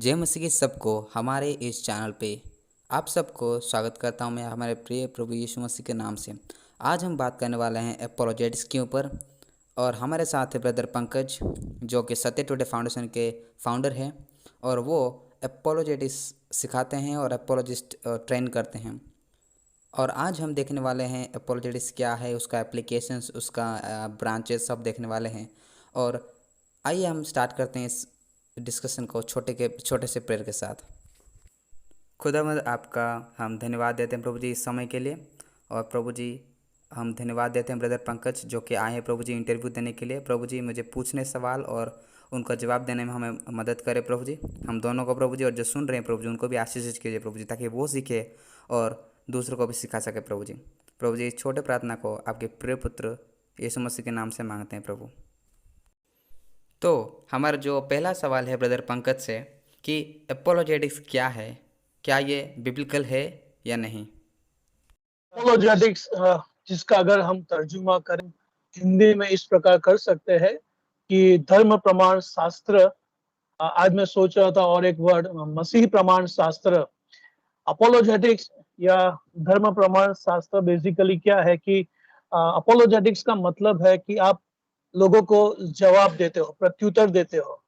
जय मसीह की सबको हमारे इस चैनल पे आप सबको स्वागत करता हूं मैं हमारे प्रिय प्रभु यीशु मसीह के नाम से। आज हम बात करने वाले हैं एपोलोजेटिक्स के ऊपर और हमारे साथ है ब्रदर पंकज जो कि सत्य टुडे फाउंडेशन के फाउंडर हैं और वो एपोलोजेटिक्स सिखाते हैं और एपोलॉजिस्ट ट्रेन करते हैं। और आज हम देखने वाले हैं एपोलोजेटिक्स क्या है, उसका एप्लीकेशंस, उसका ब्रांचेस सब देखने वाले हैं। और आइए हम स्टार्ट करते हैं इस डिस्कशन को छोटे से प्रेयर के साथ। खुदावंद आपका हम धन्यवाद देते हैं प्रभु जी इस समय के लिए। और प्रभु जी हम धन्यवाद देते हैं ब्रदर पंकज जो कि आए हैं प्रभु जी इंटरव्यू देने के लिए। प्रभु जी मुझे पूछने सवाल और उनका जवाब देने में हमें मदद करे प्रभु जी, हम दोनों को प्रभु जी, और जो सुन रहे हैं प्रभु जी उनको भी आशीषित कीजिए प्रभु जी, ताकि वो सीखे और दूसरों को भी सिखा सके प्रभु जी। प्रभु जी इस छोटे प्रार्थना को आपके प्रिय पुत्र यीशु मसीह के नाम से मांगते हैं प्रभु। तो हमारा जो पहला सवाल है ब्रदर पंकज से कि एपोलोजेटिक्स क्या है, क्या ये बिब्लिकल है या नहीं? एपोलोजेटिक्स जिसका अगर हम तर्जुमा करें हिंदी में इस प्रकार कर सकते हैं कि धर्म प्रमाण शास्त्र। आज मैं सोच रहा था और एक वर्ड मसीह प्रमाण शास्त्र। अपोलोजेटिक्स या धर्म प्रमाण शास्त्र बेसिकली क्या है कि अपोलोजेटिक्स का मतलब है कि आप लोगों को जवाब देते हो, प्रत्युत्तर देते हो।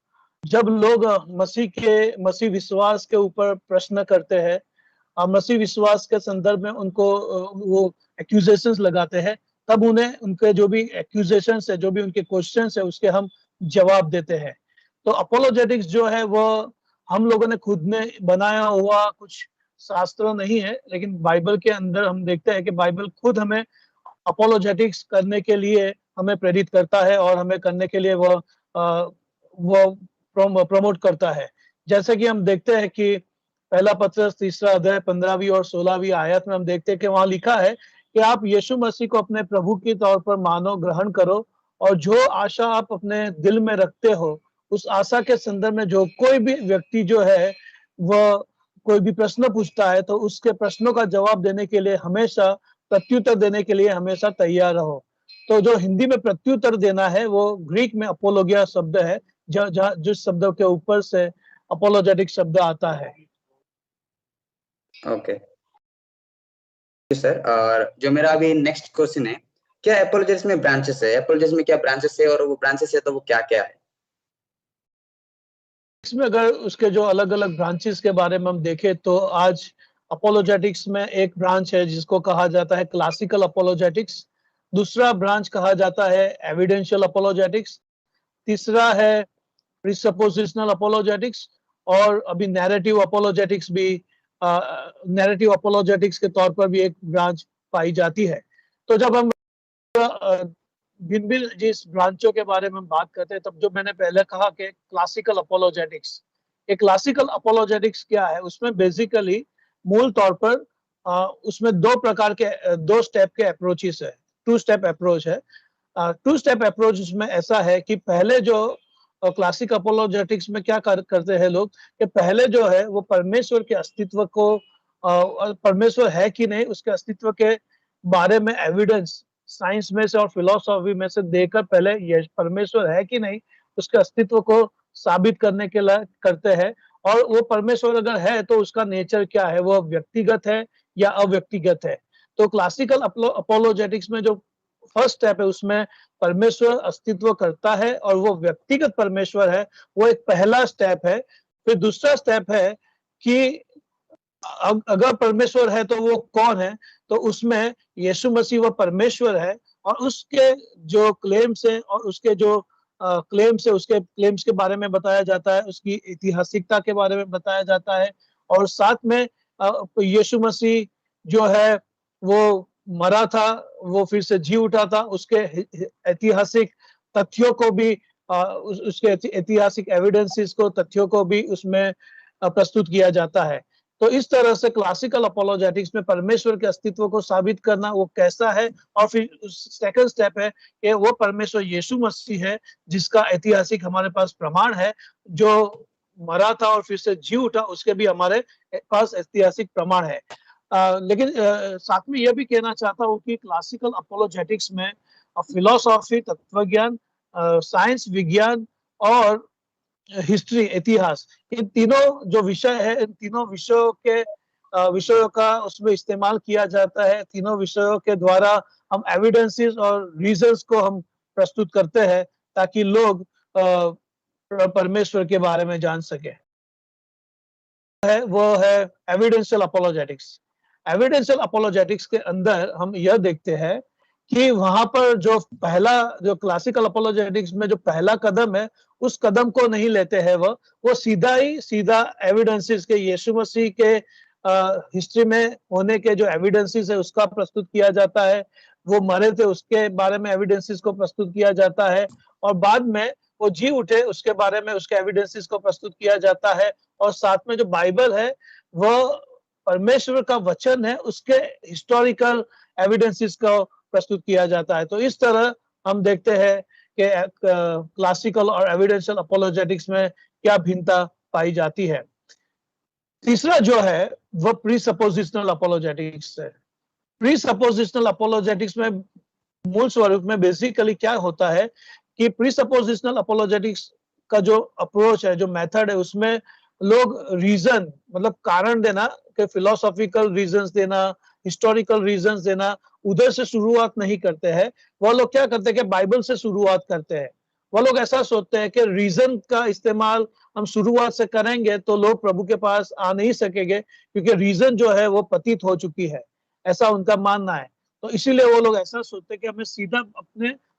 जब लोग मसीह विश्वास के ऊपर प्रश्न करते हैं, मसीह विश्वास के संदर्भ में उनको वो एक्यूजेशंस लगाते हैं, तब उन्हें उनके जो भी एक्यूजेशंस है, जो भी उनके क्वेश्चंस है, उसके हम जवाब देते हैं। तो अपोलोजेटिक्स जो है वो हम लोगों ने खुद ने बनाया हुआ कुछ शास्त्र नहीं है, लेकिन बाइबल के अंदर हम देखते हैं कि बाइबल खुद हमें अपोलोजेटिक्स करने के लिए हमें प्रेरित करता है और हमें करने के लिए वो प्रमोट करता है। जैसे कि हम देखते हैं कि पहला पत्रस 3 अध्याय 15वीं और 16वीं आयत में हम देखते हैं कि वहां लिखा है कि आप यीशु मसीह को अपने प्रभु के तौर पर मानो, ग्रहण करो, और जो आशा आप अपने दिल में रखते हो, उस आशा के संदर्भ में जो कोई भी व्यक्ति जो है वह कोई भी प्रश्न पूछता है तो उसके प्रश्नों का जवाब देने के लिए हमेशा, प्रत्युत्तर देने के लिए हमेशा तैयार रहो। तो जो हिंदी में प्रत्युत्तर देना है वो ग्रीक में अपोलोगिया शब्द है, जिस शब्द के ऊपर से अपोलोजेटिक शब्द आता है। ओके सर, और जो मेरा अभी नेक्स्ट क्वेश्चन है, क्या एपोलोजेटिक्स में ब्रांचेस है? एपोलोजेटिक्स में क्या ब्रांचेस है, और वो ब्रांचेस है तो वो क्या क्या है? इसमें अगर उसके जो अलग अलग ब्रांचेस के बारे में हम देखें तो आज अपोलोजेटिक्स में एक ब्रांच है जिसको कहा जाता है क्लासिकल अपोलोजेटिक्स। दूसरा ब्रांच कहा जाता है एविडेंशियल अपोलोजेटिक्स। तीसरा है प्रिसपोजिशनल अपोलोजेटिक्स। और अभी नैरेटिव अपोलोजेटिक्स भी, नैरेटिव अपोलोजेटिक्स के तौर पर भी एक ब्रांच पाई जाती है। तो जब हम भिन्न भिन्न जिस ब्रांचों के बारे में बात करते हैं, तब जो मैंने पहले कहा कि क्लासिकल अपोलोजेटिक्स, एक क्लासिकल अपोलोजेटिक्स क्या है, उसमें बेसिकली मूल तौर पर उसमें दो स्टेप के अप्रोचेस है, टू स्टेप अप्रोच है। टू स्टेप अप्रोच उसमें ऐसा है कि पहले जो क्लासिक अपोलोजेटिक्स में क्या करते हैं लोग, कि पहले जो है वो परमेश्वर के अस्तित्व को, परमेश्वर है कि नहीं उसके अस्तित्व के बारे में एविडेंस साइंस में से और फिलोसॉफी में से देकर पहले ये परमेश्वर है कि नहीं उसके अस्तित्व को साबित करने के लिए करते हैं। और वो परमेश्वर अगर है तो उसका नेचर क्या है, वो व्यक्तिगत है या अव्यक्तिगत है। तो क्लासिकल अपोलोजेटिक्स में जो फर्स्ट स्टेप है उसमें परमेश्वर अस्तित्व करता है और वो व्यक्तिगत परमेश्वर है, वो एक पहला स्टेप है। फिर दूसरा स्टेप है कि अगर परमेश्वर है तो वो कौन है, तो उसमें यीशु मसीह वो परमेश्वर है और उसके जो क्लेम्स है और उसके जो क्लेम्स है, उसके क्लेम्स के बारे में बताया जाता है, उसकी ऐतिहासिकता के बारे में बताया जाता है। और साथ में यीशु मसीह जो है वो मरा था, वो फिर से जी उठा था, उसके ऐतिहासिक तथ्यों को भी, उसके ऐतिहासिक एविडेंसेस को, तथ्यों को भी उसमें प्रस्तुत किया जाता है। तो इस तरह से क्लासिकल अपोलोजेटिक्स में परमेश्वर के अस्तित्व को साबित करना वो कैसा है, और फिर सेकंड स्टेप है कि वो परमेश्वर यीशु मसीह है जिसका ऐतिहासिक हमारे पास प्रमाण है, जो मरा था और फिर से जी उठा, उसके भी हमारे पास ऐतिहासिक प्रमाण है। लेकिन साथ में यह भी कहना चाहता हूँ कि क्लासिकल अपोलोजेटिक्स में फिलोसॉफी, तत्वज्ञान, साइंस, विज्ञान और हिस्ट्री, इतिहास, इन तीनों जो विषय है, इन तीनों विषयों के विषयों का उसमें इस्तेमाल किया जाता है। तीनों विषयों के द्वारा हम एविडेंसेस और रीजंस को हम प्रस्तुत करते हैं ताकि लोग परमेश्वर के बारे में जान सके। है वो है एविडेंशियल अपोलोजेटिक्स। एविडेंशियल अपोलोजेटिक्स के अंदर हम यह देखते हैं कि वहां पर जो क्लासिकल अपोलोजेटिक्स में जो पहला कदम है, उस कदम को नहीं लेते हैं। वो सीधा एविडेंसेस के यीशु मसीह के हिस्ट्री में होने के जो एविडेंसेस है उसका प्रस्तुत किया जाता है। वो मरे थे उसके बारे में एविडेंसेस को प्रस्तुत किया जाता है, और बाद में वो जी उठे उसके बारे में उसके एविडेंसेस को प्रस्तुत किया जाता है। और साथ में जो बाइबल है वो परमेश्वर का वचन है, उसके हिस्टोरिकल एविडेंसेस को प्रस्तुत किया जाता है। तो इस तरह हम देखते हैं कि क्लासिकल और एविडेंशियल अपोलोजेटिक्स में क्या भिन्नता पाई जाती है। तीसरा जो है वो प्रीसपोजिशनल अपोलोजेटिक्स है। प्रीसपोजिशनल अपोलोजेटिक्स में मूल स्वरूप में बेसिकली क्या होता है कि प्रीसपोजिशनल अपोलोजेटिक्स का जो अप्रोच है, जो मेथड है, उसमें लोग रीजन मतलब कारण देना, कि फिलोसॉफिकल रीजंस देना, हिस्टोरिकल रीजंस देना, उधर से शुरुआत नहीं करते हैं। वो लोग क्या करते हैं कि बाइबल से शुरुआत करते हैं। वो लोग ऐसा सोचते हैं कि रीजन का इस्तेमाल हम शुरुआत से करेंगे तो लोग प्रभु के पास आ नहीं सकेंगे, क्योंकि रीजन जो है वो पतित हो चुकी है, ऐसा उनका मानना है। तो इसीलिए वो लोग ऐसा सोचते हैं कि हमें सीधा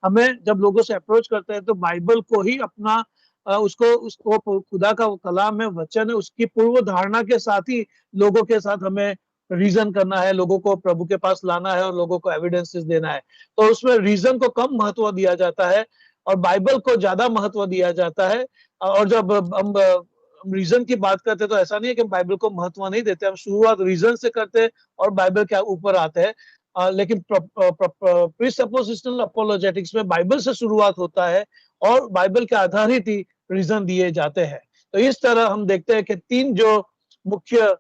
हमें जब लोगों से अप्रोच करते हैं तो बाइबल को ही अपना उसको खुदा का कलाम है, वचन है, उसकी पूर्व धारणा के साथ ही लोगों के साथ हमें रीजन करना है, लोगों को प्रभु के पास लाना है और लोगों को एविडेंसेस देना है। तो उसमें रीजन को कम महत्व दिया जाता है और बाइबल को ज्यादा महत्व दिया जाता है। और जब हम रीजन की बात करते हैं तो ऐसा नहीं है कि हम बाइबल को महत्व नहीं देते, हम शुरुआत रीजन से करते हैं और बाइबल के ऊपर आते हैं। लेकिन प्रीसपोजिशनल अपोलोजेटिक्स में बाइबल से शुरुआत होता है और बाइबल के आधारित ही रीजन दिए जाते हैं। तो इस तरह हम देखते हैं कि तीन जो मुख्य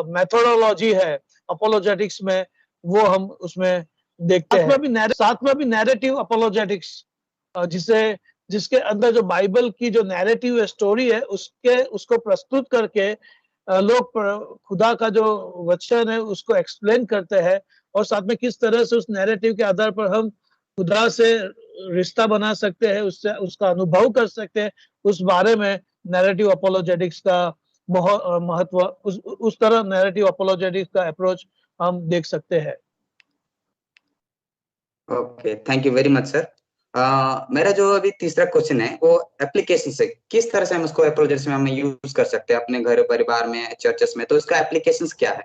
मेथोडोलॉजी है अपोलोजेटिक्स में, वो हम उसमें देखते हैं। साथ में भी नैरेटिव अपोलोजेटिक्स, जिसे जिसके अंदर जो बाइबल की जो नैरेटिव स्टोरी है उसको प्रस्तुत करके लोग खुदा का जो वचन है उसको एक्सप्लेन करते हैं, और साथ में किस तरह से उस नैरेटिव के आधार पर हम खुदा से रिश्ता बना सकते हैं, उससे उसका अनुभव कर सकते हैं। उस बारे में नैरेटिव अपोलोजेटिक्स का महत्व, उस तरह नैरेटिव अपोलोजेटिक्स का अप्रोच हम देख सकते हैं। Okay, thank you very much sir. मेरा जो अभी तीसरा क्वेश्चन है वो एप्लीकेशन से, किस तरह से हम उसको प्रोजेक्ट्स में हम यूज कर सकते हैं अपने घर परिवार में, चर्चेस में, तो इसका एप्लीकेशंस क्या है?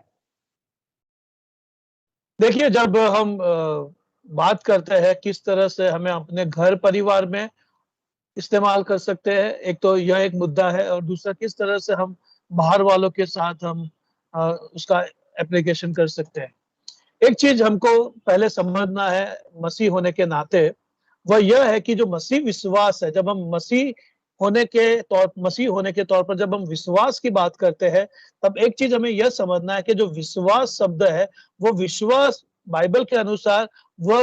देखिए, जब हम बात करते हैं किस तरह से हमें अपने घर परिवार में इस्तेमाल कर सकते हैं, एक तो यह एक मुद्दा है, और दूसरा किस तरह से हम बाहर वालों के साथ हम उसका एप्लीकेशन कर सकते हैं। एक चीज हमको पहले समझना है मसीह होने के नाते, वह यह है कि जो मसीह विश्वास है, जब हम मसीह होने के तौर पर जब हम विश्वास की बात करते हैं, तब एक चीज हमें यह समझना है कि जो विश्वास शब्द है, वो विश्वास बाइबल के अनुसार वो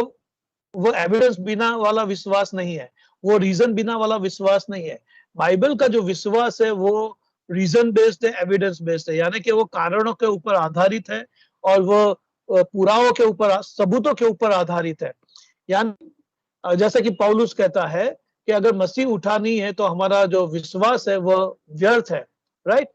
वो एविडेंस बिना वाला विश्वास नहीं है, वो रीजन बिना वाला विश्वास नहीं है। बाइबल का जो विश्वास है वो रीजन बेस्ड है, एविडेंस बेस्ड है, यानी कि वो कारणों के ऊपर आधारित है और वो पुरावों के ऊपर, सबूतों के ऊपर आधारित है। यानी जैसे कि पौलुस कहता है कि अगर मसीह उठा नहीं है तो हमारा जो विश्वास है वो व्यर्थ है, राइट।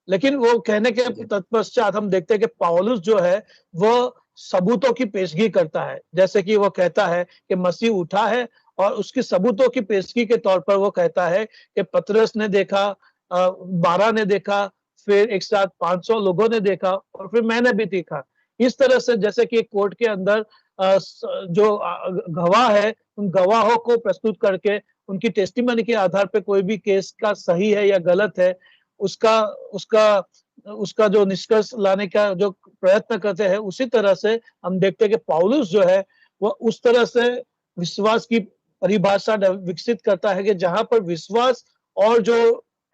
लेकिन वो कहने के तत्पश्चात हम देखते हैं कि पौलुस जो है वो सबूतों की पेशगी करता है, जैसे कि वो कहता है कि मसीह उठा है, और उसकी सबूतों की पेशगी के तौर पर वो कहता है कि पतरस ने देखा, 12 ने देखा, फिर एक साथ 500 लोगों ने देखा, और फिर मैंने भी देखा। इस तरह से जैसे कि कोर्ट के अंदर जो गवाह है, उन गवाहों को प्रस्तुत करके उनकी टेस्टिमनी के आधार पे कोई भी केस का सही है या गलत है, उसका उसका उसका जो निष्कर्ष लाने का जो प्रयत्न करते हैं, उसी तरह से हम देखते हैं कि पौलुस जो है वो उस तरह से विश्वास की परिभाषा विकसित करता है कि जहां पर विश्वास और जो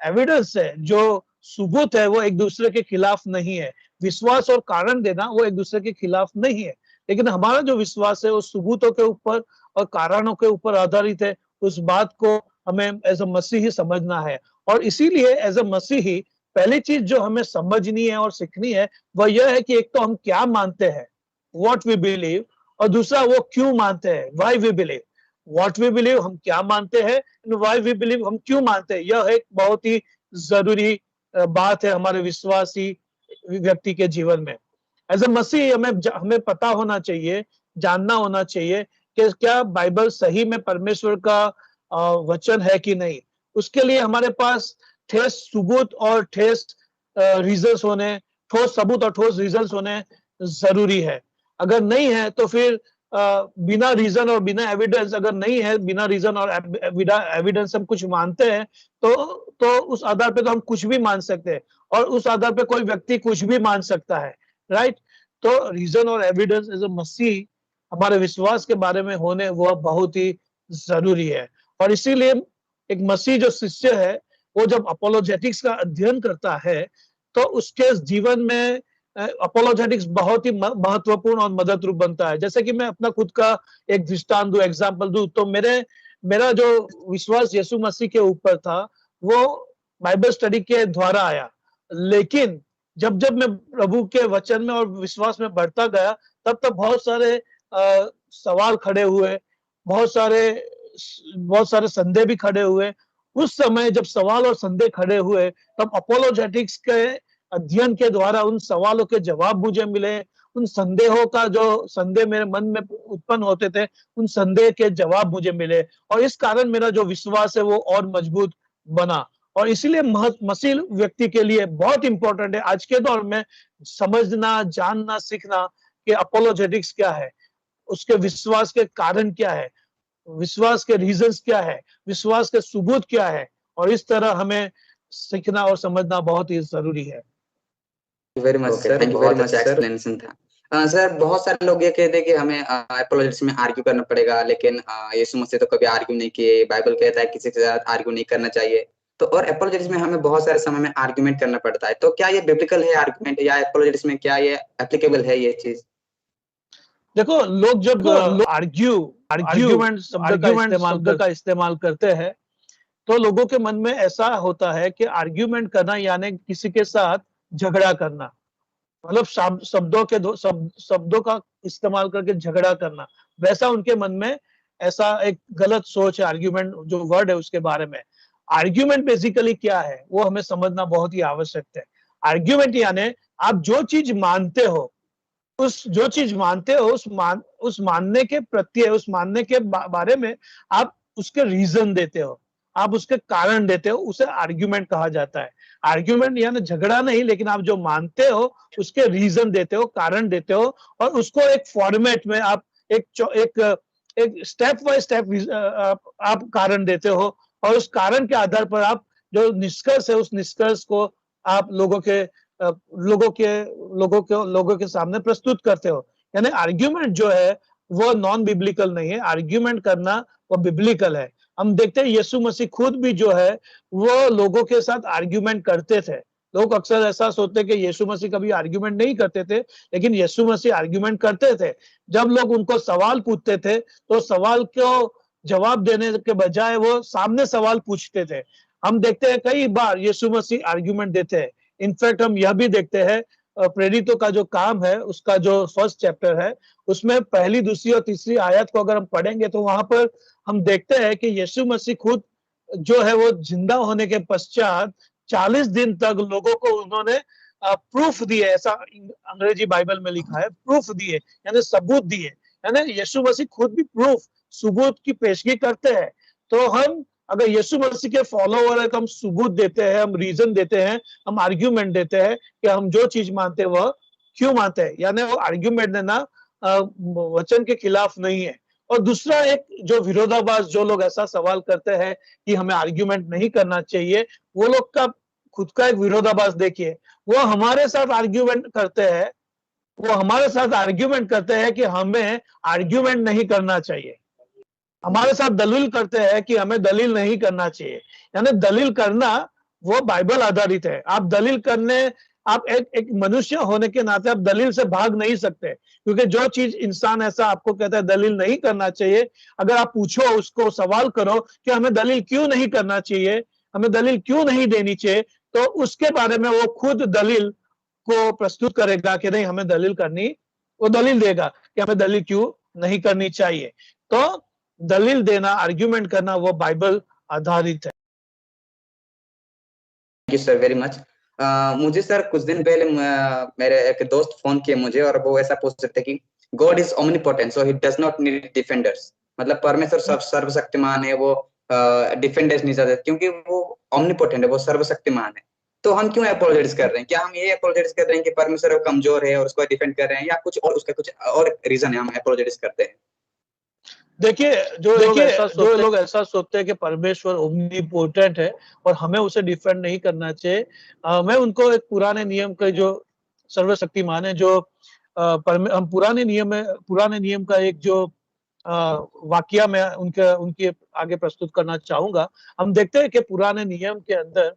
एविडेंस है, जो सबूत है, वो एक दूसरे के खिलाफ नहीं है। विश्वास और कारण देना वो एक दूसरे के खिलाफ नहीं है, लेकिन हमारा जो विश्वास है वो सबूतों के ऊपर और कारणों के ऊपर आधारित है। उस बात को हमें एज अ मसीही समझना है। और इसीलिए एज अ मसीही पहली चीज जो हमें समझनी है और सीखनी है वह यह है कि एक तो हम क्या मानते हैं, व्हाट वी बिलीव, और दूसरा वो क्यों मानते हैं, why we believe. What we believe हम क्या मानते हैं, एंड व्हाई वी बिलीव हम क्यों मानते हैं। यह एक बहुत ही जरूरी बात है हमारे विश्वासी व्यक्ति के जीवन में। एज अ मसीह हमें पता होना चाहिए, जानना होना चाहिए कि क्या बाइबल सही में परमेश्वर का वचन है कि नहीं। उसके लिए हमारे पास ठोस सबूत और ठोस रीजंस होने, ठोस सबूत और ठोस रीजंस होने जरूरी है। अगर नहीं है तो फिर बिना रीजन और बिना एविडेंस, अगर नहीं है बिना रीजन और बिना एविडेंस हम कुछ मानते हैं तो उस आधार पे तो हम कुछ भी मान सकते हैं, और उस आधार पे कोई व्यक्ति कुछ भी मान सकता है, राइट। तो रीजन और एविडेंस एज अ मसीह हमारे विश्वास के बारे में होने वह बहुत ही जरूरी है। और इसीलिए एक मसीह जो शिष्य है वो जब अपोलोजेटिक्स का अध्ययन करता है तो उसके जीवन में अपोलोजेटिक्स बहुत ही महत्वपूर्ण और मदद रूप बनता है। जैसे कि मैं अपना खुद का एक दृष्टांत दूं, एग्जांपल दूं, तो मेरा जो विश्वास यीशु मसीह के ऊपर था वो बाइबल स्टडी के द्वारा आया। लेकिन जब जब मैं प्रभु के वचन में और विश्वास में बढ़ता गया तब तब बहुत सारे सवाल खड़े हुए, बहुत सारे बहुत सारे संदेह भी खड़े हुए। उस समय जब सवाल और संदेह खड़े हुए तब अपोलोजेटिक्स के अध्ययन के द्वारा उन सवालों के जवाब मुझे मिले। उन संदेहों का जो संदेह मेरे मन में उत्पन्न होते थे उन संदेह के जवाब मुझे मिले, और इस कारण मेरा जो विश्वास है वो और मजबूत बना। और इसीलिए मसीह व्यक्ति के लिए बहुत इंपॉर्टेंट है आज के दौर में समझना, जानना, सीखना कि अपोलोजेटिक्स क्या है, उसके विश्वास के कारण क्या है, विश्वास के रीजंस क्या है, विश्वास के सबूत क्या है। और इस तरह हमें सीखना और समझना बहुत ही जरूरी है। वेरी मच सर, बहुत अच्छा एक्सप्लेनेशन था। सर बहुत सारे लोग ये कहते हैं कि हमें अपोलोजेटिक्स में आर्ग्यू करना पड़ेगा, लेकिन यीशु मसीह तो कभी आर्ग्यू नहीं किए। बाइबल कहता है किसी के साथ आर्ग्यू नहीं करना चाहिए। तो और अपोलोजेटिक्स में हमें बहुत सारे समय में आर्ग्यूमेंट करना पड़ता है। तो क्या ये बिब्लिकल है आर्ग्यूमेंट, या अपोलोजेटिक्स में क्या ये एप्लीकेबल है ये चीज? देखो, लोग जब आर्ग्यूमेंट शब्द का इस्तेमाल करते हैं तो लोगों के मन में ऐसा होता है कि आर्ग्यूमेंट करना यानी किसी के साथ झगड़ा करना, मतलब शब्दों का इस्तेमाल करके झगड़ा करना। वैसा उनके मन में ऐसा एक गलत सोच है आर्ग्यूमेंट जो वर्ड है उसके बारे में। आर्ग्यूमेंट बेसिकली क्या है वो हमें समझना बहुत ही आवश्यक है। आर्ग्यूमेंट यानी आप जो चीज मानते हो, उस मानने के प्रत्यय, उस मानने के बारे में आप उसके रीजन देते हो, आप उसके कारण देते हो, उसे आर्ग्यूमेंट कहा जाता है। आर्ग्यूमेंट यानी झगड़ा नहीं, लेकिन आप जो मानते हो उसके रीजन देते हो, कारण देते हो, और उसको एक फॉर्मेट में आप एक स्टेप बाय स्टेप आप कारण देते हो, और उस कारण के आधार पर आप जो निष्कर्ष है उस निष्कर्ष को आप लोगों के सामने प्रस्तुत करते हो। यानी आर्ग्यूमेंट जो है वो नॉन बिब्लिकल नहीं है, आर्ग्यूमेंट करना वो बिब्लिकल है। हम देखते हैं यीशु मसीह खुद भी जो है वो लोगों के साथ आर्ग्यूमेंट करते थे। लोग अक्सर ऐसा सोचते कि यीशु मसीह कभी आर्ग्यूमेंट नहीं करते थे, लेकिन यीशु मसीह आर्ग्यूमेंट करते थे। जब लोग उनको सवाल पूछते थे तो सवाल को जवाब देने के बजाय वो सामने सवाल पूछते थे। हम देखते हैं कई बार यीशु मसीह आर्ग्यूमेंट देते हैं। इनफैक्ट हम यह भी देखते हैं प्रेरितों का जो काम है उसका जो फर्स्ट चैप्टर है उसमें पहली, दूसरी और तीसरी आयत को अगर हम पढ़ेंगे तो वहां पर हम देखते हैं कि यीशु मसीह खुद जो है वो जिंदा होने के पश्चात 40 दिन तक लोगों को उन्होंने प्रूफ दिए, ऐसा अंग्रेजी बाइबल में लिखा है, प्रूफ दिए यानी सबूत दिए। यानी यीशु मसीह खुद भी प्रूफ, सबूत की पेशगी करते हैं। तो हम अगर यीशु मसीह के फॉलोवर है तो हम सबूत देते हैं, हम रीजन देते हैं, हम आर्ग्यूमेंट देते हैं कि हम जो चीज मानते हैं वह क्यों मानते हैं। यानी वो आर्ग्यूमेंट देना वचन के खिलाफ नहीं है। और दूसरा एक जो विरोधाभास, जो लोग ऐसा सवाल करते हैं कि हमें आर्ग्यूमेंट नहीं करना चाहिए, वो लोग का खुद का एक विरोधाभास देखिए। वो हमारे साथ आर्ग्यूमेंट करते हैं, वो हमारे साथ आर्ग्यूमेंट करते हैं कि हमें आर्ग्यूमेंट नहीं करना चाहिए। हमारे साथ दलील करते हैं कि हमें दलील नहीं करना चाहिए। यानी दलील करना वो बाइबल आधारित है। आप दलील करने आप एक मनुष्य होने के नाते आप दलील से भाग नहीं सकते, क्योंकि जो चीज इंसान ऐसा आपको कहता है दलील नहीं करना चाहिए, अगर आप पूछो उसको, सवाल करो कि हमें दलील क्यों नहीं करना चाहिए, हमें दलील क्यों नहीं देनी चाहिए, तो उसके बारे में वो खुद दलील को प्रस्तुत करेगा कि नहीं हमें दलील करनी, वो दलील देगा कि हमें दलील क्यों नहीं करनी चाहिए। तो दलील देना, आर्ग्यूमेंट करना, वो बाइबल आधारित है। Thank you sir very much. मुझे सर कुछ दिन पहले मेरे एक दोस्त फोन किए मुझे, और वो ऐसा पूछ सकते कि God is omnipotent so he does not need defenders, मतलब परमेश्वर सर्वशक्तिमान है, वो डिफेंडर्स नहीं चाहते क्योंकि वो ओमनीपोटेंट है, वो सर्वशक्तिमान है। तो हम क्यों अपोलोजाइज कर रहे हैं? क्या हम ये अपोलोजाइज कर रहे हैं कि परमेश्वर कमजोर है और उसको डिफेंड कर रहे हैं, या कुछ और उसका कुछ और रीजन है हम अपोलोजाइज करते हैं? देखिए, जो लोग ऐसा सोचते हैं कि परमेश्वर ओमनीपोटेंट है और हमें उसे डिफेंड नहीं करना चाहिए, मैं उनको एक पुराने नियम के जो सर्वशक्तिमान है, जो हम पुराने नियम का एक जो वाकया मैं उनके आगे प्रस्तुत करना चाहूंगा। हम देखते हैं कि पुराने नियम के अंदर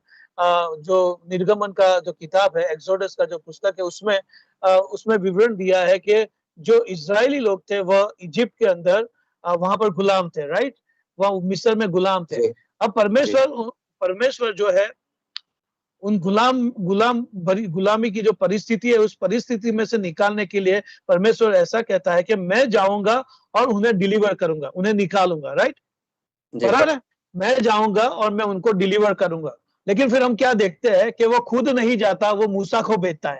जो निर्गमन का जो किताब है, एक्सोडस का जो पुस्तक है, उसमें विवरण दिया है कि जो इजरायली लोग थे वह इजिप्ट के अंदर वहां पर गुलाम थे, राइट, वह मिस्र में गुलाम थे। अब परमेश्वर जो है उन गुलामी की जो परिस्थिति है, उस परिस्थिति में से निकालने के लिए परमेश्वर ऐसा कहता है कि मैं जाऊंगा और उन्हें डिलीवर करूंगा, उन्हें निकालूंगा, राइट, बराबर है, मैं जाऊंगा और मैं उनको डिलीवर करूंगा। लेकिन फिर हम क्या देखते हैं कि वो खुद नहीं जाता, वो मूसा को भेजता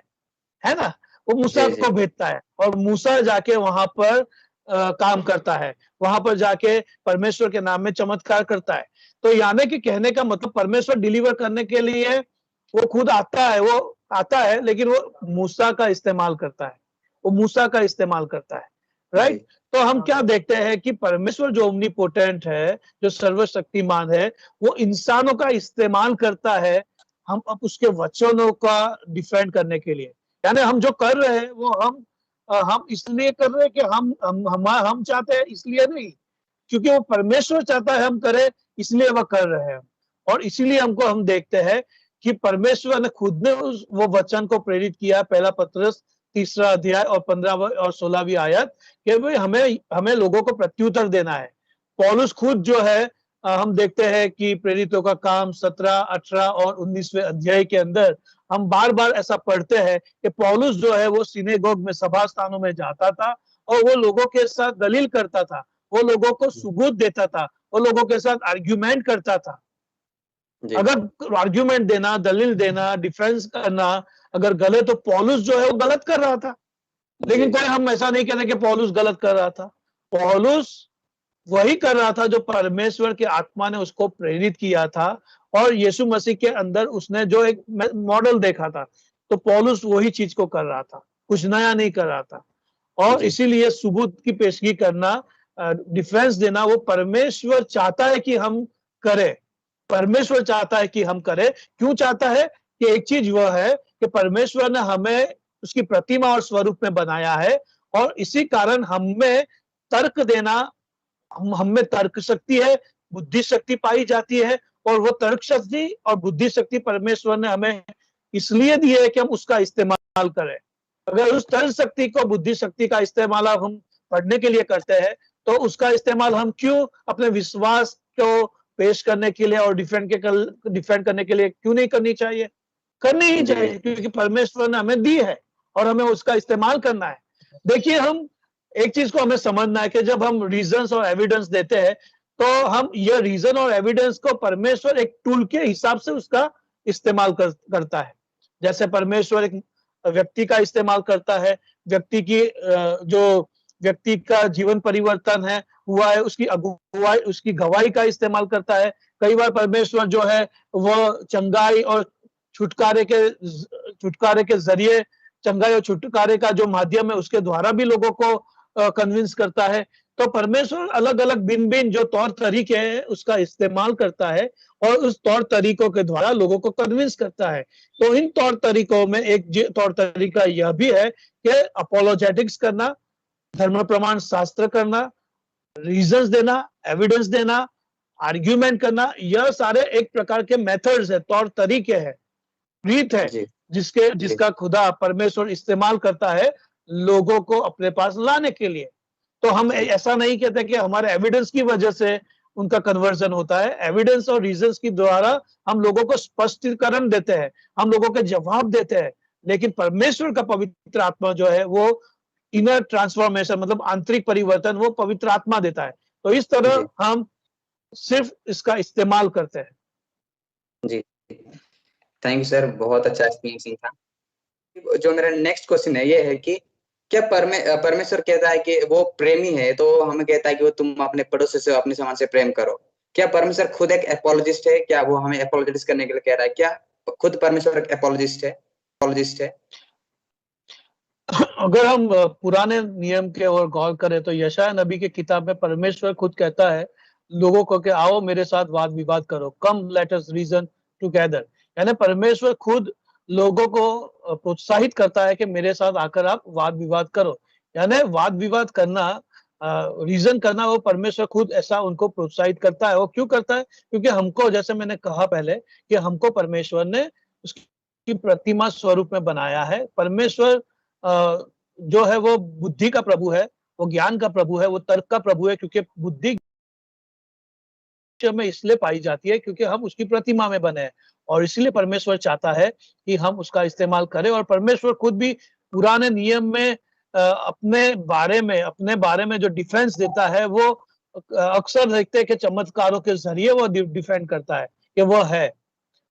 है ना, वो मूसा को भेजता है और मूसा जाके वहां पर काम करता है, वहां पर जाके परमेश्वर के नाम में चमत्कार करता है। तो यानी कि कहने का मतलब परमेश्वर डिलीवर करने के लिए वो खुद आता है, लेकिन वो मूसा का इस्तेमाल करता है, वो मूसा का इस्तेमाल करता है, राइट। तो हम क्या देखते हैं कि परमेश्वर जो ओमनीपोटेंट है, जो सर्वशक्तिमान है, वो इंसानों का इस्तेमाल करता है हम अब उसके वचनों का डिफेंड करने के लिए। यानी हम जो कर रहे हैं वो हम इसलिए कर रहे हैं कि हम चाहते हैं, इसलिए नहीं, क्योंकि वो परमेश्वर चाहता है हम करें, इसलिए वह कर रहे हैं। और इसीलिए हम देखते हैं कि परमेश्वर ने खुद ने वो वचन को प्रेरित किया, पहला पत्रस 3 अध्याय और 15 और 16वीं आयत, कि भाई हमें लोगों को प्रत्युत्तर देना है। पौलुस खुद जो है, हम देखते हैं कि प्रेरितों का काम 17, 18 और 19वें अध्याय के अंदर हम बार बार ऐसा पढ़ते हैं कि पौलुस जो है वो सिनेगोग में, सभा स्थानों में जाता था और वो लोगों के साथ दलील करता था, वो लोगों को सबूत देता था, वो लोगों के साथ आर्ग्यूमेंट करता था। अगर आर्ग्यूमेंट देना, दलील देना, डिफेंस करना अगर गलत, तो पौलुस जो है वो गलत कर रहा था। लेकिन कोई हम ऐसा नहीं कहते कि पौलुस गलत कर रहा था। पौलुस वही कर रहा था जो परमेश्वर के आत्मा ने उसको प्रेरित किया था, और यीशु मसीह के अंदर उसने जो एक मॉडल देखा था, तो पौलुस वही चीज को कर रहा था, कुछ नया नहीं कर रहा था। और इसीलिए सबूत की पेशगी करना, डिफेंस देना, वो परमेश्वर चाहता है कि हम करें। परमेश्वर चाहता है कि हम करें। क्यों चाहता है? कि एक चीज वह है कि परमेश्वर ने हमें उसकी प्रतिमा और स्वरूप में बनाया है, और इसी कारण हमें तर्क देना, हम में तर्क शक्ति है, बुद्धि शक्ति पाई जाती है, और वो तर्क शक्ति और बुद्धि शक्ति परमेश्वर ने हमें इसलिए दी है कि हम उसका इस्तेमाल करें। अगर उस तर्क शक्ति को, बुद्धि शक्ति का इस्तेमाल हम पढ़ने के लिए करते हैं, तो उसका इस्तेमाल हम क्यों अपने विश्वास को पेश करने के लिए और डिफेंड करने के लिए क्यों नहीं करनी चाहिए? करनी ही चाहिए, क्योंकि परमेश्वर ने हमें दी है और हमें उसका इस्तेमाल करना है। देखिए, हम एक चीज को हमें समझना है कि जब हम रीजंस और एविडेंस देते हैं, तो हम ये रीजन और एविडेंस को परमेश्वर एक टूल के हिसाब से उसका इस्तेमाल करता है। जैसे परमेश्वर एक व्यक्ति का इस्तेमाल करता है, जो व्यक्ति का जीवन परिवर्तन है हुआ है, उसकी गवाही का इस्तेमाल करता है। कई बार परमेश्वर जो है वो चंगाई और छुटकारे के जरिए, चंगाई और छुटकारे का जो माध्यम है उसके द्वारा भी लोगों को कन्विंस करता है। तो परमेश्वर अलग अलग भिन्न जो तौर तरीके हैं उसका इस्तेमाल करता है, और उस तौर तरीकों के द्वारा लोगों को कन्विंस करता है। तो इन तौर तरीकों में एक तौर तरीका यह भी है कि अपोलोजेटिक्स करना, धर्म प्रमाण शास्त्र करना, रीजंस देना, एविडेंस देना, आर्ग्यूमेंट करना, यह सारे एक प्रकार के मेथड्स है, तौर तरीके हैं, रीत है जिसका खुदा परमेश्वर इस्तेमाल करता है लोगों को अपने पास लाने के लिए। तो हम ऐसा नहीं कहते कि हमारे एविडेंस की वजह से उनका कन्वर्जन होता है। एविडेंस और रीजंस के द्वारा हम लोगों को स्पष्टीकरण देते हैं, हम लोगों के जवाब देते हैं। लेकिन परमेश्वर का पवित्र आत्मा जो है वो इनर ट्रांसफॉर्मेशन मतलब आंतरिक परिवर्तन वो पवित्र आत्मा देता है। तो इस तरह हम सिर्फ इसका इस्तेमाल करते हैं। जी, थैंक यू सर, बहुत अच्छा एक्सप्लेनेशन था। जो मेरा नेक्स्ट क्वेश्चन है ये है कि क्या परमेश्वर कहता है कि वो प्रेमी है, तो हमें कहता है कि वो तुम अपने पड़ोसी से अपने समान से प्रेम करो। क्या परमेश्वर खुद एक एपोलॉजिस्ट है? क्या वो हमें एपोलॉजिस्ट करने के लिए कह रहा है? क्या खुद परमेश्वर एक एपोलॉजिस्ट है? अगर हम पुराने नियम के ओर गौर करें तो यशाया नबी की किताब में परमेश्वर खुद कहता है लोगों को कि आओ मेरे साथ वाद विवाद करो, कम लेट अस रीजन टुगेदर। यानी परमेश्वर खुद लोगों को प्रोत्साहित करता है कि मेरे साथ आकर आप वाद विवाद करो। यानी वाद विवाद करना, रीजन करना, वो परमेश्वर खुद ऐसा उनको प्रोत्साहित करता है। वो क्यों करता है? क्योंकि हमको, जैसे मैंने कहा पहले, कि हमको परमेश्वर ने उसकी प्रतिमा स्वरूप में बनाया है। परमेश्वर जो है वो बुद्धि का प्रभु है, वो ज्ञान का प्रभु है, वो तर्क का प्रभु है, क्योंकि बुद्धि में इसलिए पाई जाती है क्योंकि हम उसकी प्रतिमा में बने हैं। और इसलिए परमेश्वर चाहता है कि हम उसका इस्तेमाल करें। और परमेश्वर खुद भी पुराने नियम में अपने बारे में जो डिफेंस देता है वो अक्सर देखते हैं कि चमत्कारों के जरिए वो डिफेंड करता है कि वो है।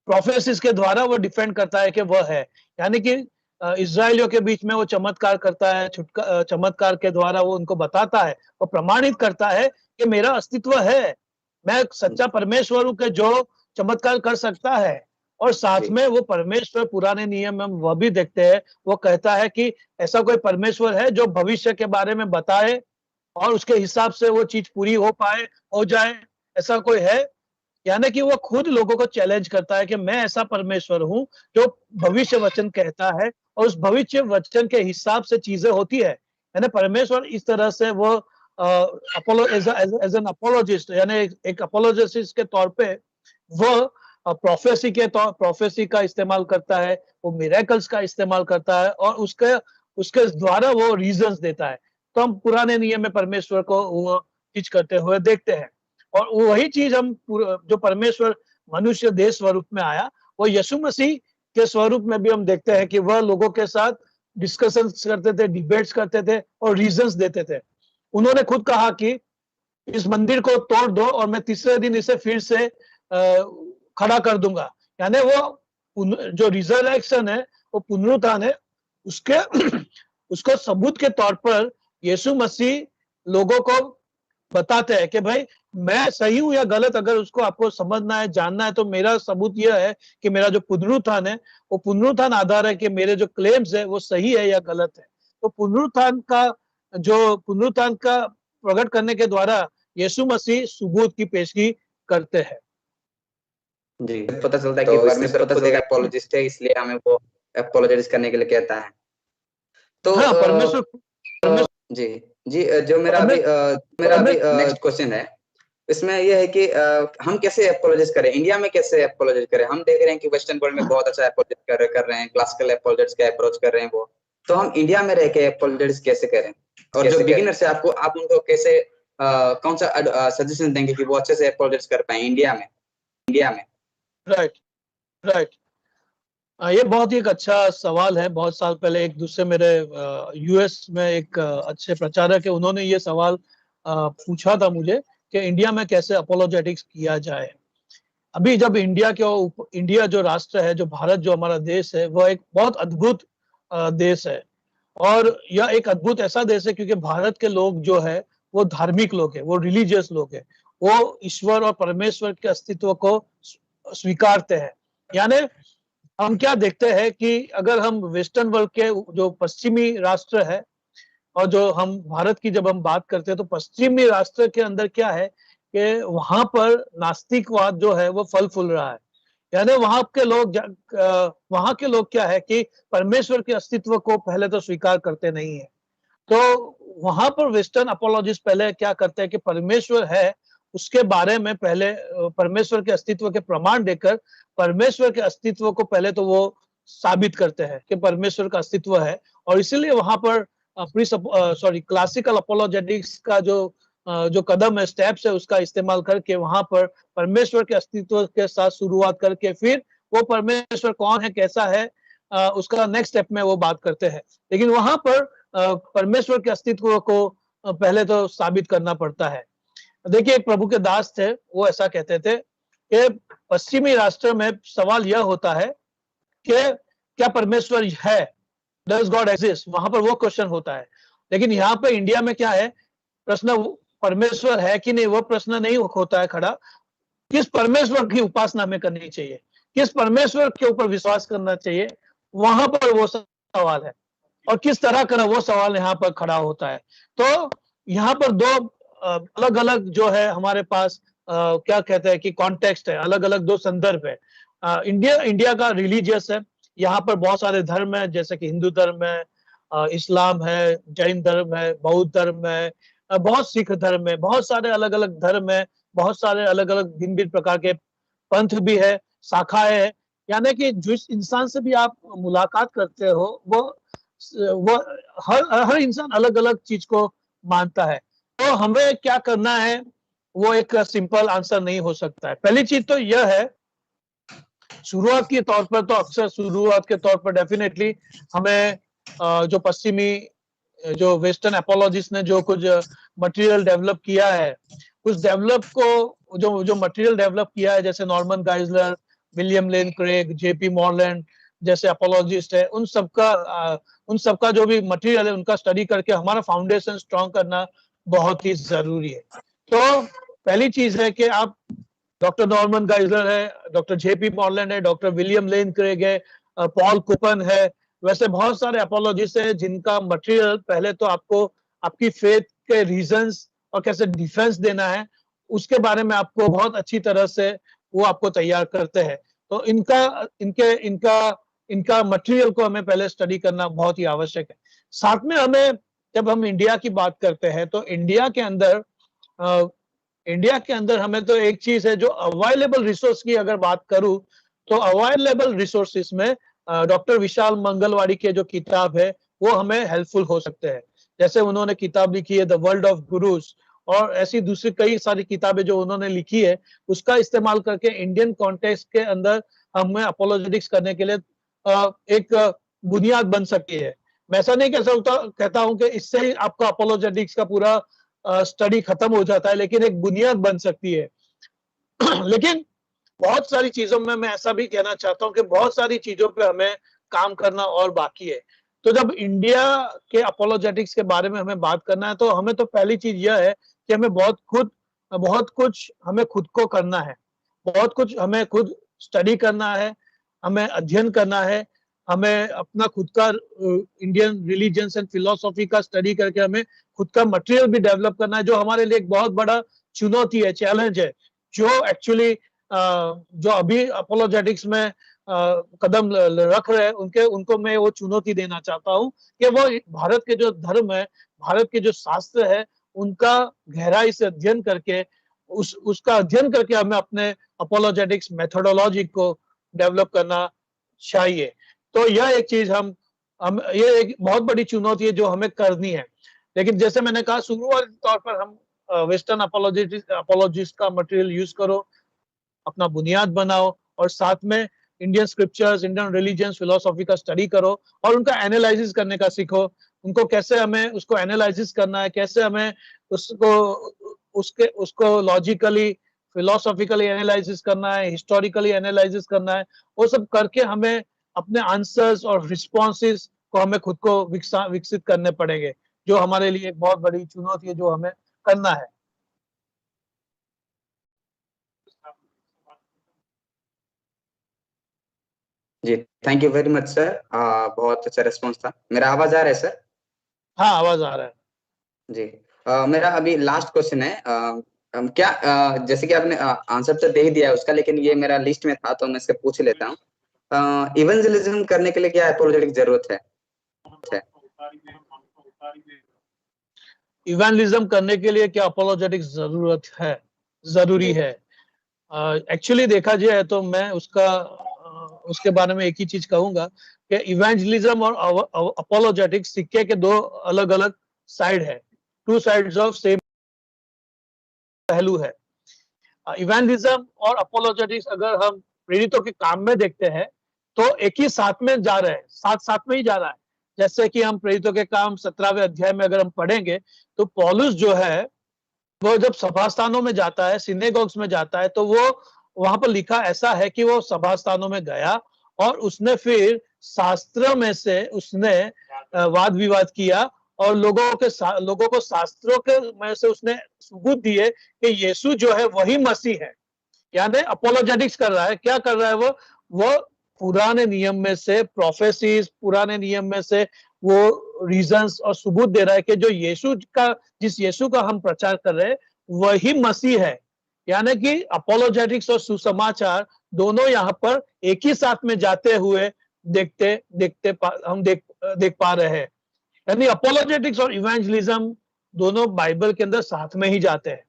प्रोफेसिस के द्वारा वो डिफेंड करता है कि वो है। यानी कि इजराइलियों के बीच में वो चमत्कार करता है, चमत्कार के द्वारा वो उनको बताता है, वो प्रमाणित करता है कि मेरा अस्तित्व है, मैं सच्चा परमेश्वर हूं कि जो चमत्कार कर सकता है। और साथ में वो परमेश्वर पुराने नियम में वह भी देखते हैं, वो कहता है कि ऐसा कोई परमेश्वर है जो भविष्य के बारे में बताए और उसके हिसाब से वो चीज पूरी हो जाए, ऐसा कोई है? यानी कि वो खुद लोगों को चैलेंज करता है कि मैं ऐसा परमेश्वर हूं जो भविष्य वचन कहता है और उस भविष्य वचन के हिसाब से चीजें होती है। यानी परमेश्वर इस तरह से वो अपोलो एज एन अपोलोजिस्ट, यानी एक अपोलोजिस्ट के तौर पे वो प्रोफेसी का इस्तेमाल करता है, वो मिरेकल्स का इस्तेमाल करता है और उसके उसके द्वारा वो रीजंस देता है। तो हम पुराने नियम में परमेश्वर को वो चीज करते हुए देखते हैं। और वही चीज हम जो परमेश्वर मनुष्य देह स्वरूप में आया, वो यीशु मसीह के स्वरूप में भी हम देखते हैं कि वह लोगों के साथ डिस्कशन करते थे, डिबेट्स करते थे और रीजंस देते थे। उन्होंने खुद कहा कि इस मंदिर को तोड़ दो और मैं तीसरे दिन इसे फिर से खड़ा कर दूंगा। यानी वो जो रिजरेक्शन है, वो पुनरुत्थान है, उसके उसको सबूत के तौर पर यीशु मसीह लोगों को बताते हैं कि भाई मैं सही हूं या गलत। अगर उसको आपको समझना है, जानना है, तो मेरा सबूत यह है कि मेरा जो पुनरुत्थान है वो पुनरुत्थान आधार है कि मेरे जो क्लेम्स है वो सही है या गलत है। तो पुनरुत्थान का प्रकट करने के द्वारा यीशु मसीह सबूत की पेशगी करते हैं। जी, पता चलता है कि परमेश्वर खुद एक एपोलॉजिस्ट है, इसलिए हमें वो एपोलोजाइज करने के लिए कहता है। तो हाँ, परमेश्वर जी जी, जो मेरा अभी नेक्स्ट क्वेश्चन है, इसमें यह है कि हम कैसे एपोलोजाइज करें, इंडिया में कैसे एपोलोजाइज करें? हम देख रहे हैं कि वेस्टर्न वर्ल्ड में बहुत अच्छा एपोलोजाइज कर रहे हैं, क्लासिकल एपोलोजाइज का अप्रोच कर रहे हैं वो। तो हम इंडिया में रह के एपोलोजाइज कैसे करें? और जो बिगिनर से आप उनको कैसे कौन सा सजेशन देंगे कि वो अच्छे से एपोलोजाइज कर पाए इंडिया में? राइट। ये बहुत ही एक अच्छा सवाल है। बहुत साल पहले एक दूसरे मेरे यूएस में एक अच्छे प्रचारक है, उन्होंने ये सवाल पूछा था मुझे कि इंडिया में कैसे अपोलोजेटिक्स किया जाए। अभी जब इंडिया जो राष्ट्र है, जो भारत, जो हमारा देश है, वह एक बहुत अद्भुत देश है। और यह एक अद्भुत ऐसा देश है क्योंकि भारत के लोग जो है वो धार्मिक लोग है, वो रिलीजियस लोग है, वो ईश्वर और परमेश्वर के अस्तित्व को स्वीकारते हैं। यानी हम क्या देखते हैं कि अगर हम वेस्टर्न वर्ल्ड के जो पश्चिमी राष्ट्र है और जो हम भारत की जब हम बात करते हैं, तो पश्चिमी राष्ट्र के अंदर क्या है कि वहां पर नास्तिकवाद जो है वो फल फूल रहा है। यानी वहां के लोग क्या है कि परमेश्वर के अस्तित्व को पहले तो स्वीकार करते नहीं है। तो वहां पर वेस्टर्न अपोलॉजिस्ट पहले क्या करते हैं कि परमेश्वर है उसके बारे में पहले परमेश्वर के अस्तित्व के प्रमाण देकर परमेश्वर के अस्तित्व को पहले तो वो साबित करते हैं कि परमेश्वर का अस्तित्व है। और इसीलिए वहां पर क्लासिकल अपोलोजेटिक्स का जो कदम है, स्टेप्स है, उसका इस्तेमाल करके वहां पर परमेश्वर के अस्तित्व के साथ शुरुआत करके फिर वो परमेश्वर कौन है, कैसा है, उसका नेक्स्ट स्टेप में वो बात करते हैं। लेकिन वहां पर परमेश्वर के अस्तित्व को पहले तो साबित करना पड़ता है। देखिए, एक प्रभु के दास थे, वो ऐसा कहते थे कि पश्चिमी राष्ट्र में सवाल यह होता है कि क्या परमेश्वर है, डज गॉड एग्जिस्ट, वहां पर वो क्वेश्चन होता है। लेकिन यहाँ पे इंडिया में क्या है, प्रश्न परमेश्वर है कि नहीं वो प्रश्न नहीं होता है खड़ा, किस परमेश्वर की उपासना में करनी चाहिए, किस परमेश्वर के ऊपर विश्वास करना चाहिए, वहां पर वो सवाल है। और किस तरह का वो सवाल यहाँ पर खड़ा होता है। तो यहाँ पर दो अलग अलग जो है हमारे पास क्या कहते हैं कि कॉन्टेक्स्ट है, अलग अलग दो संदर्भ है। इंडिया का रिलीजियस है, यहाँ पर बहुत सारे धर्म है, जैसे कि हिंदू धर्म है, इस्लाम है, जैन धर्म है, बौद्ध धर्म है, बहुत सिख धर्म है, बहुत सारे अलग अलग धर्म है, बहुत सारे अलग अलग भिन्न भिन्न प्रकार के पंथ भी है, शाखाएं है। यानी कि जिस इंसान से भी आप मुलाकात करते हो वो हर इंसान अलग अलग चीज को मानता है। तो हमें क्या करना है, वो एक सिंपल आंसर नहीं हो सकता है। पहली चीज तो यह है, शुरुआत के तौर पर तो अक्सर शुरुआत के तौर पर डेफिनेटली हमें जो पश्चिमी जो वेस्टर्न एपोलॉजिस्ट ने जो कुछ मटेरियल डेवलप किया है, उस डेवलप को जो मटेरियल डेवलप किया है, जैसे नॉर्मन गाइजलर, विलियम लेन क्रेग, जेपी मॉरलैंड जैसे एपोलॉजिस्ट है, उन सबका जो भी मटेरियल है उनका स्टडी करके हमारा फाउंडेशन स्ट्रॉन्ग करना बहुत ही जरूरी है। तो पहली चीज है कि आप डॉक्टर नॉर्मन गाइजलर है, डॉक्टर जेपी मॉरलैंड है, डॉक्टर विलियम लेन क्रेग है, पॉल कुपन है, वैसे बहुत सारे अपोलॉजिस्ट है जिनका मटेरियल पहले तो आपको आपकी फेथ के रीजंस और कैसे डिफेंस देना है उसके बारे में आपको बहुत अच्छी तरह से वो आपको तैयार करते हैं। तो इनका मटेरियल को हमें पहले स्टडी करना बहुत ही आवश्यक है। साथ में हमें, जब हम इंडिया की बात करते हैं तो इंडिया के अंदर हमें तो एक चीज है, जो अवेलेबल रिसोर्स की अगर बात करूं तो अवेलेबल रिसोर्सेस में डॉक्टर विशाल मंगलवाड़ी के जो किताब है वो हमें हेल्पफुल हो सकते हैं। जैसे उन्होंने किताब लिखी है द वर्ल्ड ऑफ गुरुज, और ऐसी दूसरी कई सारी किताबें जो उन्होंने लिखी है, उसका इस्तेमाल करके इंडियन कॉन्टेक्स्ट के अंदर हमें अपोलोजेटिक्स करने के लिए एक बुनियाद बन सकती है। मैं ऐसा नहीं कहता हूं कि इससे ही आपका अपोलोजेटिक्स का पूरा स्टडी खत्म हो जाता है, लेकिन एक बुनियाद बन सकती है। लेकिन बहुत सारी चीजों में मैं ऐसा भी कहना चाहता हूं कि बहुत सारी चीजों पे हमें काम करना और बाकी है। तो जब इंडिया के अपोलोजेटिक्स के बारे में हमें बात करना है तो हमें तो पहली चीज यह है कि हमें बहुत कुछ हमें खुद को करना है, बहुत कुछ हमें खुद स्टडी करना है, हमें अध्ययन करना है, हमें अपना खुद का इंडियन रिलीजियंस एंड फिलोसॉफी का स्टडी करके हमें खुद का मटेरियल भी डेवलप करना है, जो हमारे लिए एक बहुत बड़ा चुनौती है, चैलेंज है, जो एक्चुअली जो अभी अपोलोजेटिक्स में कदम रख रहे हैं उनको मैं वो चुनौती देना चाहता हूं कि वो भारत के जो धर्म है, भारत के जो शास्त्र है, उनका गहराई से अध्ययन करके उसका अध्ययन करके हमें अपने अपोलोजेटिक्स मेथोडोलॉजी को डेवलप करना चाहिए। तो यह एक चीज हम ये एक बहुत बड़ी चुनौती है जो हमें करनी है। लेकिन जैसे मैंने कहा, शुरुआती तौर पर हम वेस्टर्न अपोलोजिस्ट का मटेरियल यूज करो, अपना बुनियाद बनाओ, और साथ में Indian scriptures, Indian religions, philosophy का स्टडी करो और उनका एनालिसिस करने का सीखो। उनको कैसे हमें उसको एनालिसिस करना है, कैसे हमें उसको लॉजिकली, फिलोसॉफिकली एनालिसिस करना है, हिस्टोरिकली एनालिसिस करना है, वो सब करके हमें अपने आंसर्स और रिस्पॉन्सेस को हमें खुद को विकसित करने पड़ेंगे, जो हमारे लिए एक बहुत बड़ी चुनौती है जो हमें करना है। जी, thank you very much sir, बहुत अच्छा रिस्पॉन्स था। मेरा आवाज आ रहा है सर? हाँ, आवाज आ रहा है जी। मेरा अभी लास्ट क्वेश्चन है, क्या जैसे कि आपने आंसर तो दे ही दिया है उसका, लेकिन ये मेरा लिस्ट में था तो मैं इससे पूछ लेता हूँ। इवेंजलिज्म करने के लिए क्या अपोलोजेटिक जरूरत है? इवेंजलिज्म करने के लिए क्या अपोलोजेटिक्स जरूरी है? एक्चुअली देखा जाए तो मैं उसका उसके बारे में एक ही चीज कहूंगा कि इवेंजलिज्म और अपोलोजेटिक्स सिक्के के दो अलग अलग साइड है, टू साइड्स ऑफ सेम पहलू है। इवेंजलिज्म और अपोलोजेटिक्स अगर हम प्रेरितों के काम में देखते हैं तो एक ही साथ में जा रहे हैं, साथ साथ में ही जा रहा है। जैसे कि हम प्रेरितों के काम 17वें अध्याय में अगर हम पढ़ेंगे तो पौलुस जो है वो जब सभा स्थानों में जाता है, सिनेगॉग्स में जाता है, तो वो वहां पर लिखा ऐसा है कि वो सभा स्थानों में गया और उसने फिर शास्त्र में से उसने वाद विवाद किया और लोगों को शास्त्रों के में से उसने सबूत दिए कि यीशु जो है वही मसीह है। यानी अपोलोजेटिक्स कर रहा है। क्या कर रहा है वो पुराने नियम में से प्रोफेसीज, पुराने नियम में से वो रीजंस और सबूत दे रहा है कि जिस यीशु का हम प्रचार कर रहे हैं वही मसीह है। यानी कि अपोलोजेटिक्स और सुसमाचार दोनों यहाँ पर एक ही साथ में जाते हुए हम देख पा रहे हैं। यानी अपोलोजेटिक्स और इवेंजलिज्म दोनों बाइबल के अंदर साथ में ही जाते हैं,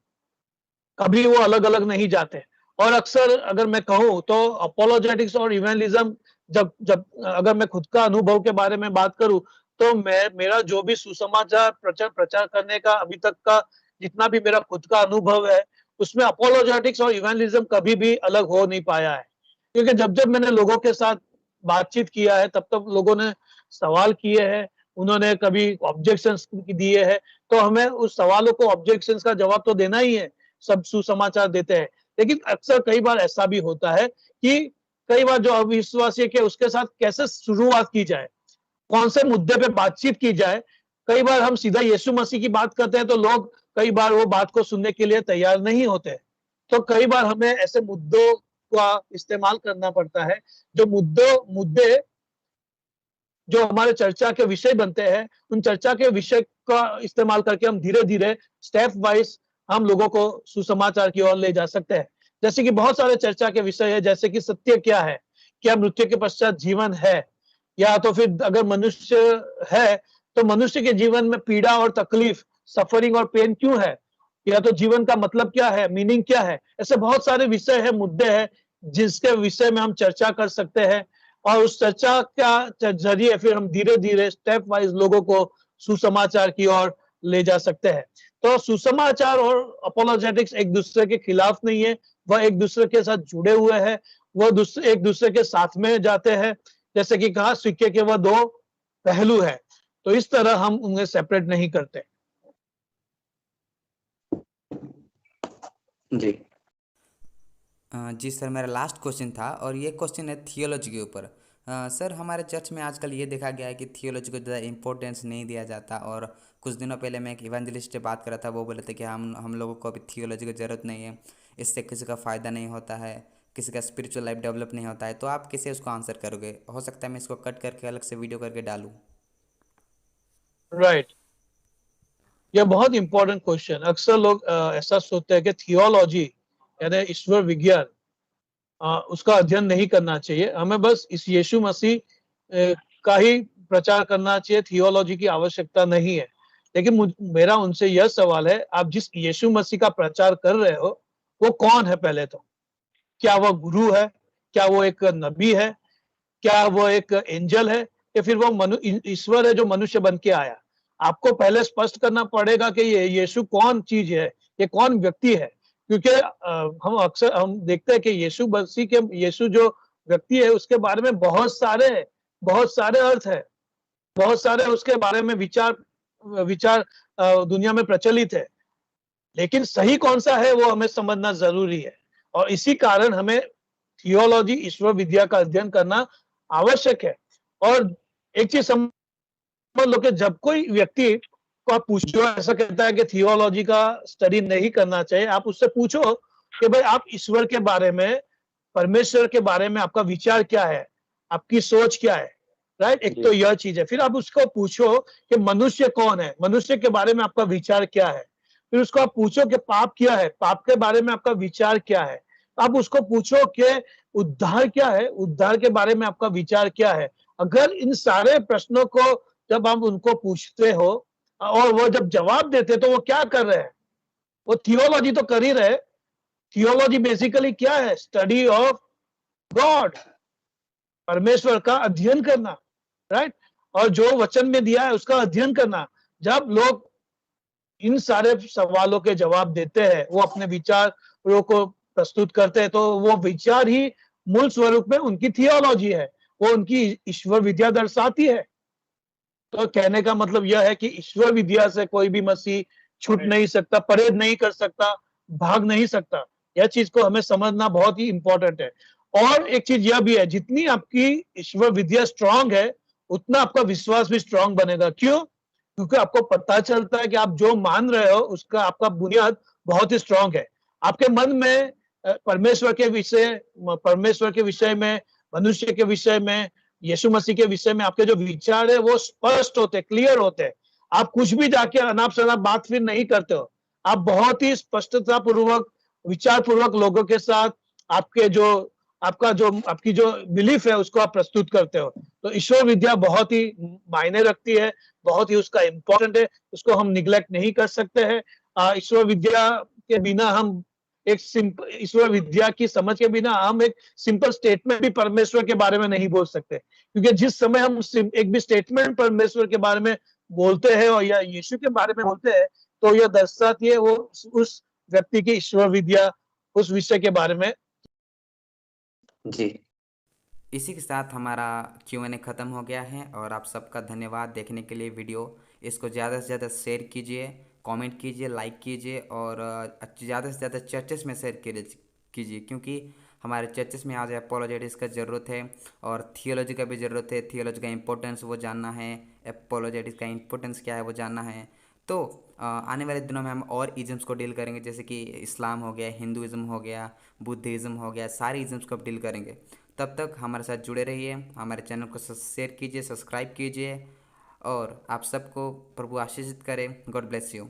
कभी वो अलग अलग नहीं जाते। और अक्सर अगर मैं कहूं तो अपोलोजेटिक्स और इवेंजलिज्म जब जब अगर मैं खुद का अनुभव के बारे में बात करूं तो मेरा जो भी सुसमाचार प्रचार करने का अभी तक का जितना भी मेरा खुद का अनुभव है उसमें अपोलोजेटिक्स और इवेंजलिज्म कभी भी अलग हो नहीं पाया है। क्योंकि जब जब मैंने लोगों के साथ बातचीत किया है तब तब लोगों ने सवाल किए हैं, उन्होंने कभी ऑब्जेक्शंस दिए हैं, तो हमें उस सवालों को ऑब्जेक्शंस का जवाब तो देना ही है। सब सुसमाचार देते हैं, लेकिन अक्सर कई बार ऐसा भी होता है कि कई बार जो अविश्वासी है उसके साथ कैसे शुरुआत की जाए, कौन से मुद्दे पे बातचीत की जाए। कई बार हम सीधा यीशु मसीह की बात करते हैं तो लोग कई बार वो बात को सुनने के लिए तैयार नहीं होते। तो कई बार हमें ऐसे मुद्दों का इस्तेमाल करना पड़ता है, जो मुद्दे जो हमारे चर्चा के विषय बनते हैं, उन चर्चा के विषय का इस्तेमाल करके हम धीरे धीरे स्टेप वाइज हम लोगों को सुसमाचार की ओर ले जा सकते हैं। जैसे कि बहुत सारे चर्चा के विषय है, जैसे कि सत्य क्या है, क्या मृत्यु के पश्चात जीवन है, या तो फिर अगर मनुष्य है तो मनुष्य के जीवन में पीड़ा और तकलीफ, सफरिंग और पेन क्यों है, या तो जीवन का मतलब क्या है, मीनिंग क्या है। ऐसे बहुत सारे विषय है, मुद्दे हैं जिसके विषय में हम चर्चा कर सकते हैं और उस चर्चा का जरिए फिर हम धीरे धीरे स्टेप वाइज लोगों को सुसमाचार की ओर ले जा सकते हैं। तो सुसमाचार और अपोलोजेटिक्स एक दूसरे के खिलाफ नहीं है, वह एक दूसरे के साथ जुड़े हुए हैं, वह एक दूसरे के साथ में जाते हैं। जैसे कि कहा सिक्के के वह दो पहलू है, तो इस तरह हम उन्हें सेपरेट नहीं करते। जी जी सर, मेरा लास्ट क्वेश्चन था और ये क्वेश्चन है थियोलॉजी के ऊपर। सर, हमारे चर्च में आजकल ये देखा गया है कि थियोलॉजी को ज़्यादा इम्पोर्टेंस नहीं दिया जाता, और कुछ दिनों पहले मैं एक इवेंजलिस्ट से बात कर रहा था, वो बोले थे कि हम लोगों को अभी थियोलॉजी की ज़रूरत नहीं है, इससे किसी का फ़ायदा नहीं होता है, किसी का स्पिरिचुअल लाइफ डेवलप नहीं होता है। तो आप कैसे उसको आंसर करोगे? हो सकता है मैं इसको कट करके अलग से वीडियो करके डालूँ। राइट, यह बहुत इंपॉर्टेंट क्वेश्चन। अक्सर लोग ऐसा सोचते हैं कि थियोलॉजी यानी ईश्वर विज्ञान उसका अध्ययन नहीं करना चाहिए, हमें बस इस यीशु मसीह का ही प्रचार करना चाहिए, थियोलॉजी की आवश्यकता नहीं है। लेकिन मेरा उनसे यह सवाल है, आप जिस यीशु मसीह का प्रचार कर रहे हो वो कौन है? पहले तो क्या वह गुरु है, क्या वो एक नबी है, क्या वो एक एंजल है, या फिर वो ईश्वर है जो मनुष्य बन के आया? आपको पहले स्पष्ट करना पड़ेगा कि ये यीशु कौन चीज है, ये कौन व्यक्ति है। क्योंकि हम अक्सर हम देखते हैं कि यीशु जो व्यक्ति है उसके बारे में बहुत सारे अर्थ है, बहुत सारे उसके बारे में विचार विचार दुनिया में प्रचलित है, लेकिन सही कौन सा है वो हमें समझना जरूरी है। और इसी कारण हमें थियोलॉजी, ईश्वर विद्या का अध्ययन करना आवश्यक है। और एक चीज समझ लो कि जब कोई व्यक्ति को आप पूछो, ऐसा कहता है कि थियोलॉजी का स्टडी नहीं करना चाहिए, आप उससे पूछो कि भाई आप ईश्वर के बारे में, परमेश्वर के बारे में आपका विचार क्या है, आपकी सोच क्या है, राइट। एक तो यह चीज है। फिर आप उसको पूछो कि मनुष्य कौन है, मनुष्य के बारे में आपका विचार क्या है। फिर उसको आप पूछो कि पाप क्या है, पाप के बारे में आपका विचार क्या है। आप उसको पूछो कि उद्धार क्या है, उद्धार के बारे में आपका विचार क्या है। अगर इन सारे प्रश्नों को जब आप उनको पूछते हो और वो जब जवाब देते तो वो क्या कर रहे हैं? वो थियोलॉजी तो कर ही रहे। थियोलॉजी बेसिकली क्या है? स्टडी ऑफ गॉड, परमेश्वर का अध्ययन करना, राइट, और जो वचन में दिया है उसका अध्ययन करना। जब लोग इन सारे सवालों के जवाब देते हैं, वो अपने विचारों को प्रस्तुत करते हैं, तो वो विचार ही मूल स्वरूप में उनकी थियोलॉजी है, वो उनकी ईश्वर विद्या दर्शाती है। तो कहने का मतलब यह है कि ईश्वर विद्या से कोई भी मसीह छूट नहीं सकता, परहेज नहीं कर सकता, भाग नहीं सकता। यह चीज को हमें समझना बहुत ही इंपॉर्टेंट है। और एक चीज यह भी है, जितनी आपकी ईश्वर विद्या स्ट्रांग है, उतना आपका विश्वास भी स्ट्रांग बनेगा। क्यों? क्योंकि आपको पता चलता है कि आप जो मान रहे हो उसका आपका बुनियाद बहुत ही स्ट्रांग है। आपके मन में परमेश्वर के विषय में, मनुष्य के विषय में, यीशु मसीह के विषय में आपके जो विचार है वो स्पष्ट होते, क्लियर होते हैं। आप कुछ भी जाके अनाप शनाप बात फिर नहीं करते हो। आप बहुत ही स्पष्टता पूर्वक, विचार पूर्वक लोगों के साथ आपके जो आपकी जो बिलीफ है उसको आप प्रस्तुत करते हो। तो ईश्वर विद्या बहुत ही मायने रखती है, बहुत ही उसका इम्पोर्टेंट है, उसको हम निग्लेक्ट नहीं कर सकते हैं। ईश्वर विद्या के बिना हम ईश्वर विद्या की समझ के बिना हम एक सिंपल स्टेटमेंट भी परमेश्वर के बारे में नहीं बोल सकते, क्योंकि जिस समय हम एक भी स्टेटमेंट परमेश्वर के बारे में बोलते हैं और या यीशु के बारे में बोलते हैं, तो यह दर्शाती है वो उस व्यक्ति की ईश्वर विद्या उस विषय के बारे में। जी इसी के साथ हमारा Q&A ख़त्म हो गया है और आप सबका धन्यवाद देखने के लिए वीडियो। इसको ज़्यादा से ज़्यादा शेयर कीजिए, कमेंट कीजिए, लाइक कीजिए और ज़्यादा से ज़्यादा चर्चेस में शेयर कीजिए, क्योंकि हमारे चर्चेस में आज एपोलोजेटिक्स का ज़रूरत है और थियोलॉजी का भी ज़रूरत है। थियोलॉजी का इंपॉर्टेंस वो जानना है, एपोलोजेटिक्स का इंपॉर्टेंस क्या है वो जानना है। तो आने वाले दिनों में हम और इज़म्स को डील करेंगे, जैसे कि इस्लाम हो गया, हिंदुज़म हो गया, बुद्धिज़्म हो गया, सारे इज़म्स को अब डील करेंगे। तब तक हमारे साथ जुड़े रहिए, हमारे चैनल को शेयर कीजिए, सब्सक्राइब कीजिए और आप सबको प्रभु आशीषित करें। God bless you.